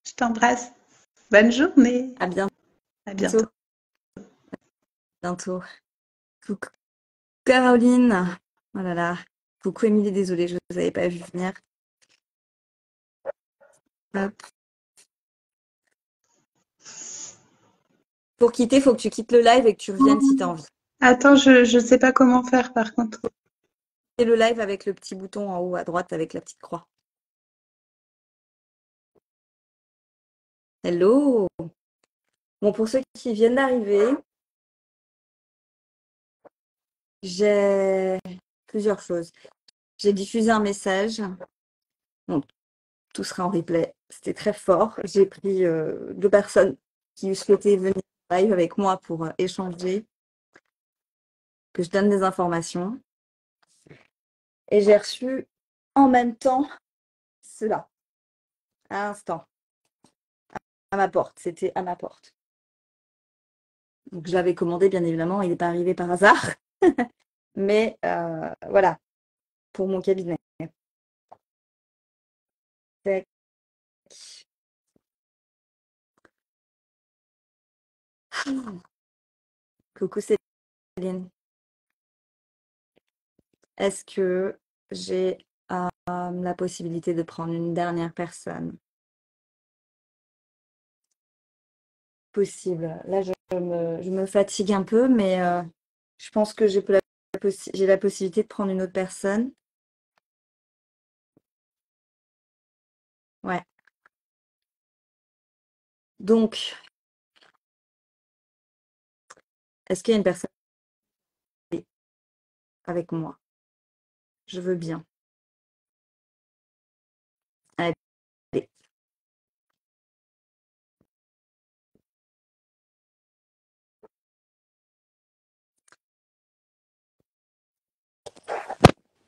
[SPEAKER 3] Je t'embrasse. Bonne journée.
[SPEAKER 1] À bientôt.
[SPEAKER 3] À bientôt.
[SPEAKER 1] Bientôt. Coucou Caroline. Oh là là. Coucou Émilie, désolée, je ne vous avais pas vu venir. Hop. Pour quitter, il faut que tu quittes le live et que tu reviennes si tu as envie.
[SPEAKER 3] Attends, je sais pas comment faire par contre.
[SPEAKER 1] le live avec le petit bouton en haut à droite avec la petite croix. Hello! Bon, pour ceux qui viennent d'arriver, j'ai plusieurs choses. J'ai diffusé un message. Bon, tout sera en replay. C'était très fort. J'ai pris 2 personnes qui souhaitaient venir live avec moi pour échanger, que je donne des informations. Et j'ai reçu en même temps cela, à l'instant, à ma porte. C'était à ma porte. Donc je l'avais commandé, bien évidemment. Il n'est pas arrivé par hasard. Mais voilà, pour mon cabinet. Tac. Coucou Céline. Est-ce que j'ai la possibilité de prendre une dernière personne? Possible. Là, je me fatigue un peu, mais je pense que j'ai la possibilité de prendre une autre personne. Ouais. Donc, est-ce qu'il y a une personne avec moi? Je veux bien. Allez.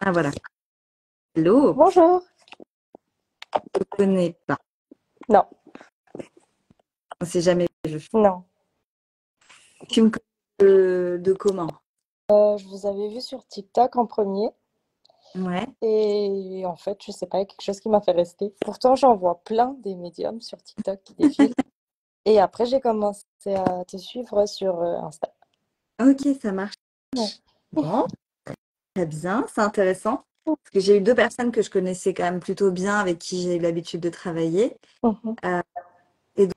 [SPEAKER 1] Ah voilà. Hello,
[SPEAKER 4] Bonjour.
[SPEAKER 1] je ne connais pas.
[SPEAKER 4] Non,
[SPEAKER 1] On ne s'est jamais vu.
[SPEAKER 4] non.
[SPEAKER 1] Tu me connais de comment?
[SPEAKER 4] Je vous avais vu sur TikTok en premier
[SPEAKER 1] Ouais.
[SPEAKER 4] et en fait, je sais pas, il y a quelque chose qui m'a fait rester. Pourtant, j'en vois plein des médiums sur TikTok qui défilent. Et après, j'ai commencé à te suivre sur Insta.
[SPEAKER 1] Ok, ça marche.
[SPEAKER 4] Ouais.
[SPEAKER 1] Bon, très bien, c'est intéressant. Parce que j'ai eu 2 personnes que je connaissais quand même plutôt bien, avec qui j'ai eu l'habitude de travailler.
[SPEAKER 4] Mhm.
[SPEAKER 1] Et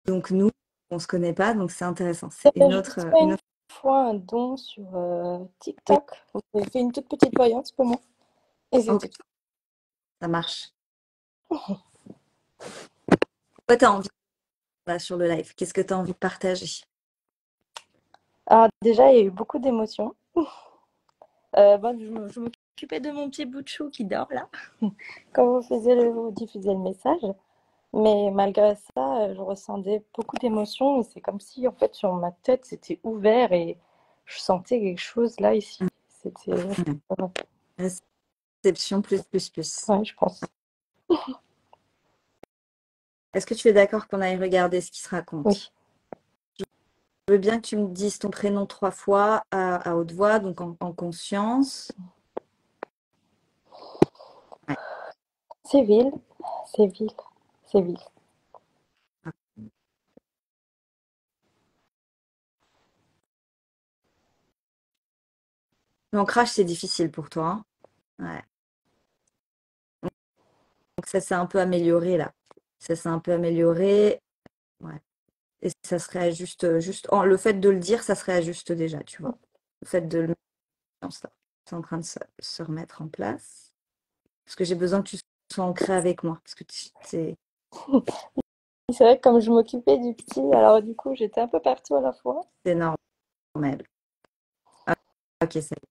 [SPEAKER 1] donc nous, on ne se connaît pas, donc c'est intéressant. C'est
[SPEAKER 4] J'avais
[SPEAKER 1] une
[SPEAKER 4] juste
[SPEAKER 1] autre,
[SPEAKER 4] fait
[SPEAKER 1] une
[SPEAKER 4] une
[SPEAKER 1] autre...
[SPEAKER 4] fois un don sur
[SPEAKER 1] Oui,
[SPEAKER 4] TikTok. Vous avez fait une toute petite voyance pour moi. Et
[SPEAKER 1] ok,
[SPEAKER 4] c'était tout.
[SPEAKER 1] ça marche. Quoi t'as envie là, sur le live? Qu'est-ce que tu as envie de partager?
[SPEAKER 4] Alors déjà, il y a eu beaucoup d'émotions. Je m'occupais de mon petit bout de chou qui dort là, quand vous diffusiez le message. Mais malgré ça, je ressentais beaucoup d'émotions et c'est comme si, en fait, sur ma tête, c'était ouvert et je sentais quelque chose là, ici. C'était...
[SPEAKER 1] Ouais.
[SPEAKER 4] Ouais,
[SPEAKER 1] Réception plus, plus, plus.
[SPEAKER 4] ouais, je pense.
[SPEAKER 1] Est-ce que tu es d'accord qu'on aille regarder ce qui se
[SPEAKER 4] Oui.
[SPEAKER 1] raconte? Je veux bien que tu me dises ton prénom 3 fois à haute voix, donc en conscience. Ouais.
[SPEAKER 4] Séville, Séville, Séville.
[SPEAKER 1] L'ancrage, c'est difficile pour toi, hein? Ouais. Donc ça s'est un peu amélioré là. Ça s'est un peu amélioré. Ouais. Et ça se réajuste juste. Le fait de le dire, ça se réajuste déjà, tu vois. Le fait de le mettre en ça. C'est en train de se remettre en place. Parce que j'ai besoin que tu sois ancré avec moi. Parce que c'est
[SPEAKER 4] C'est vrai que comme je m'occupais du petit, alors du coup, j'étais un peu partout à la fois.
[SPEAKER 1] normal. Ah, ok, ça y est.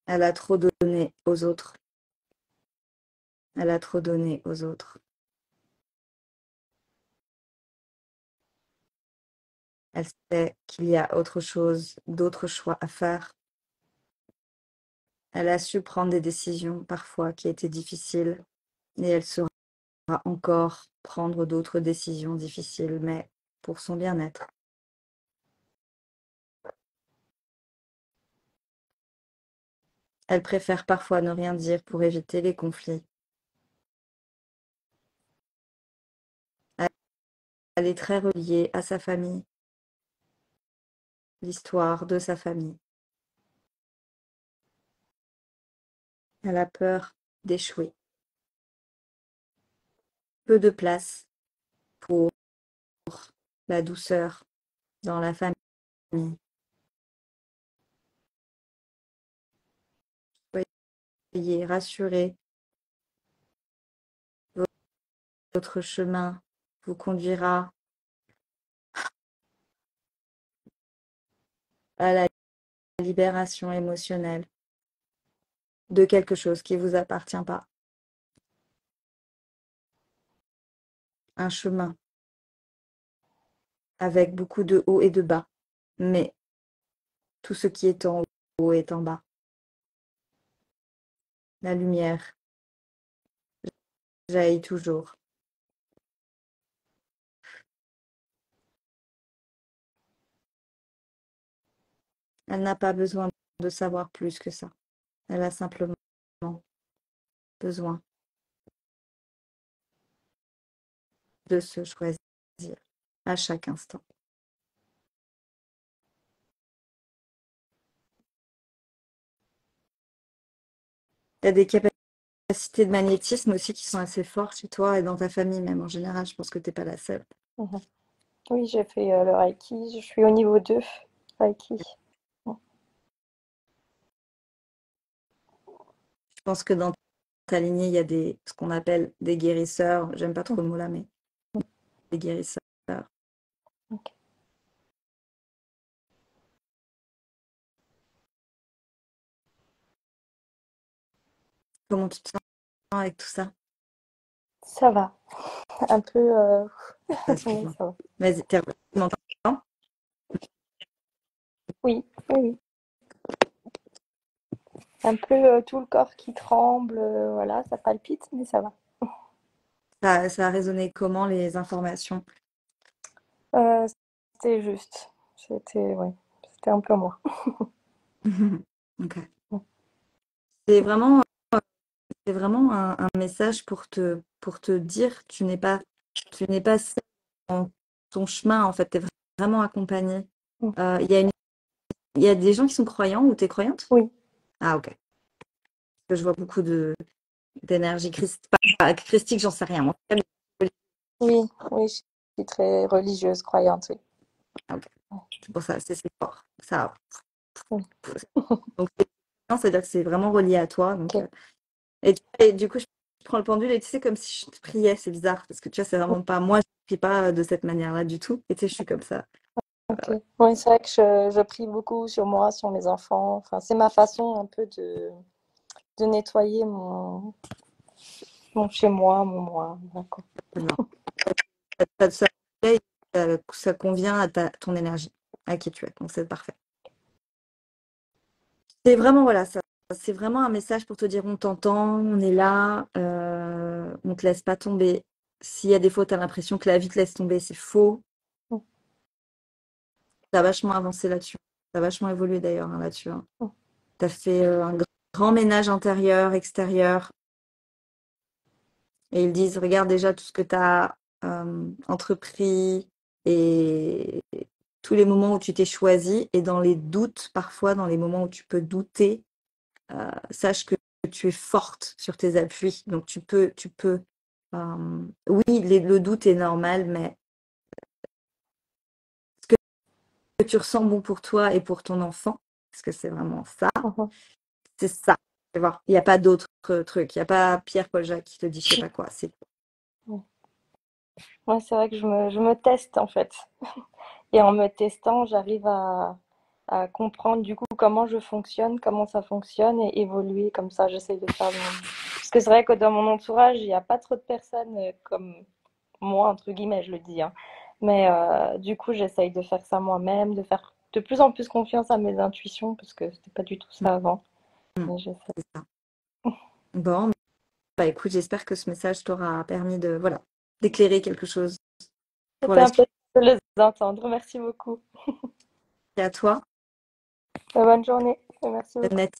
[SPEAKER 1] Elle a trop donné aux autres. Elle a trop donné aux autres. Elle sait qu'il y a autre chose, d'autres choix à faire. Elle a su prendre des décisions parfois qui étaient difficiles et elle saura encore prendre d'autres décisions difficiles, mais pour son bien-être. Elle préfère parfois ne rien dire pour éviter les conflits. Elle est très reliée à sa famille, l'histoire de sa famille. Elle a peur d'échouer. Peu de place l'amour, la douceur dans la famille. Soyez rassurés, votre chemin vous conduira à la libération émotionnelle de quelque chose qui ne vous appartient pas. Un chemin avec beaucoup de hauts et de bas, mais tout ce qui est en haut est en bas. La lumière jaillit toujours. Elle n'a pas besoin de savoir plus que ça. Elle a simplement besoin de se choisir à chaque instant. Tu as des capacités de magnétisme aussi qui sont assez fortes chez toi et dans ta famille même en général. Je pense que tu n'es pas la seule.
[SPEAKER 4] Mhm. Oui, j'ai fait le Reiki. Je suis au niveau 2 Reiki.
[SPEAKER 1] Je pense que dans ta lignée, il y a ce qu'on appelle des guérisseurs. J'aime pas trop le mot là, mais des guérisseurs.
[SPEAKER 4] Ok.
[SPEAKER 1] Comment tu te sens avec tout ça?
[SPEAKER 4] Ça va. Un peu.
[SPEAKER 1] Ça se
[SPEAKER 4] Oui,
[SPEAKER 1] voit.
[SPEAKER 4] ça va.
[SPEAKER 1] Vas-y, tu m'entends?
[SPEAKER 4] Oui, oui, oui. Un peu tout le corps qui tremble. Voilà, ça palpite, mais ça va.
[SPEAKER 1] Ça a résonné comment les informations?
[SPEAKER 4] Euh, C'était juste. Ouais, c'était un peu moi.
[SPEAKER 1] Ok. C'est vraiment, c'est vraiment un message pour te dire tu n'es pas seul dans ton chemin, en fait, tu es vraiment accompagné.
[SPEAKER 4] Mm.
[SPEAKER 1] Il y a des gens qui sont croyants ou tu es croyante?
[SPEAKER 4] Oui,
[SPEAKER 1] Ah, ok. Parce que je vois beaucoup d'énergie pas christique, j'en sais rien. Moi.
[SPEAKER 4] oui, oui, je suis très religieuse, croyante, oui.
[SPEAKER 1] Ah, ok. C'est pour ça, c'est fort. Ça,
[SPEAKER 4] Oui.
[SPEAKER 1] donc, c'est-à-dire que c'est vraiment relié à toi. Donc,
[SPEAKER 4] Ok.
[SPEAKER 1] et du coup, je prends le pendule et tu sais, comme si je te priais, c'est bizarre. Parce que tu vois, c'est vraiment pas moi, je ne prie pas de cette manière-là du tout. Et tu sais, je suis comme ça.
[SPEAKER 4] Ok. Oui, c'est vrai que je prie beaucoup sur moi, sur mes enfants. Enfin, c'est ma façon un peu de nettoyer mon chez moi, mon moi. Voilà, quoi.
[SPEAKER 1] Non. Ça convient à ton énergie, à qui tu es. Donc, c'est parfait. C'est vraiment, voilà, ça. C'est vraiment un message pour te dire on t'entend, on est là, on te laisse pas tomber. S'il y a des fois, tu as l'impression que la vie te laisse tomber, c'est faux.
[SPEAKER 4] Mm.
[SPEAKER 1] Tu as vachement avancé là-dessus. Tu as vachement évolué d'ailleurs hein, là-dessus. Hein.
[SPEAKER 4] Mm.
[SPEAKER 1] Tu as fait un grand ménage intérieur, extérieur. Et ils disent, regarde déjà tout ce que tu as entrepris et tous les moments où tu t'es choisi. Et dans les doutes, parfois, dans les moments où tu peux douter, sache que tu es forte sur tes appuis. Donc oui, le doute est normal, mais ce que tu ressens bon pour toi et pour ton enfant, parce que c'est vraiment ça,
[SPEAKER 4] Mhm.
[SPEAKER 1] c'est ça. Tu vois, il n'y a pas d'autre truc. Il n'y a pas Pierre, Paul, Jacques qui te dit je sais pas quoi. C'est
[SPEAKER 4] Ouais, c'est vrai que je me teste en fait. Et en me testant, j'arrive à comprendre du coup comment je fonctionne, comment ça fonctionne et évoluer comme ça. J'essaie de faire Parce que c'est vrai que dans mon entourage, il n'y a pas trop de personnes comme moi, entre guillemets, je le dis. Hein. Mais du coup, j'essaye de faire ça moi-même, de faire de plus en plus confiance à mes intuitions parce que c'était pas du tout ça avant. Mais j'essaie.
[SPEAKER 1] c'est ça. Bon, bah écoute, j'espère que ce message t'aura permis de, voilà, d'éclairer quelque chose pour
[SPEAKER 4] C'était
[SPEAKER 1] la
[SPEAKER 4] un
[SPEAKER 1] suite.
[SPEAKER 4] plaisir de les entendre. Merci beaucoup.
[SPEAKER 1] Et à toi,
[SPEAKER 4] Bonne journée et merci beaucoup.
[SPEAKER 1] Annette.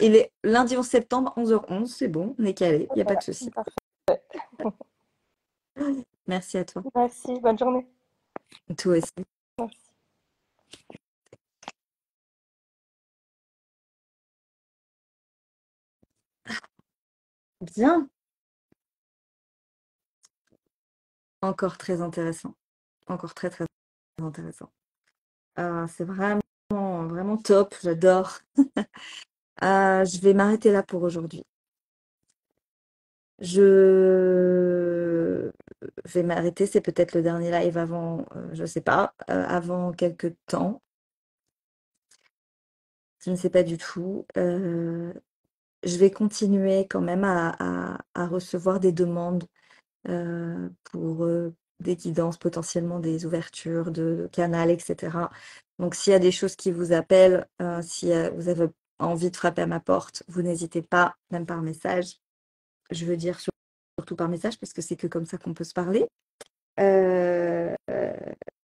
[SPEAKER 1] Il est lundi 11 septembre, 11h11, c'est bon, on est calé, il n'y a pas de
[SPEAKER 4] Voilà,
[SPEAKER 1] souci.
[SPEAKER 4] parfait.
[SPEAKER 1] Merci à toi.
[SPEAKER 4] Merci, bonne journée.
[SPEAKER 1] Toi aussi.
[SPEAKER 4] Merci.
[SPEAKER 1] Bien. encore très intéressant. Encore très, très intéressant. C'est vraiment, vraiment top. J'adore. Je vais m'arrêter là pour aujourd'hui. Je vais m'arrêter. C'est peut-être le dernier live avant, je sais pas, avant quelques temps. Je ne sais pas du tout. Je vais continuer quand même à recevoir des demandes pour des guidances, potentiellement des ouvertures de canal, etc. Donc, s'il y a des choses qui vous appellent, si vous avez envie de frapper à ma porte, vous n'hésitez pas, même par message. Je veux dire surtout par message, parce que c'est que comme ça qu'on peut se parler. Euh, euh,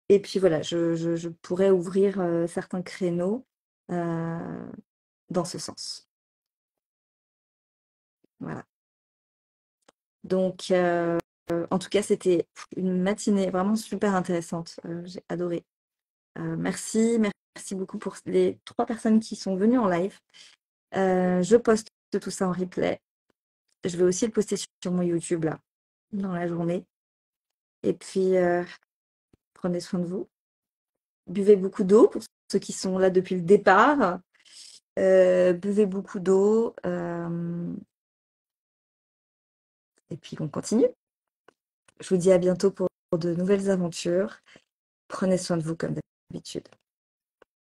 [SPEAKER 1] et puis voilà, je pourrais ouvrir certains créneaux dans ce sens. Voilà. Donc, en tout cas, c'était une matinée vraiment super intéressante. J'ai adoré. Merci beaucoup pour les 3 personnes qui sont venues en live. Je poste tout ça en replay. Je vais aussi le poster sur mon YouTube là, dans la journée. Et puis, prenez soin de vous. Buvez beaucoup d'eau pour ceux qui sont là depuis le départ. Buvez beaucoup d'eau. Et puis, on continue. Je vous dis à bientôt pour de nouvelles aventures. Prenez soin de vous comme d'habitude.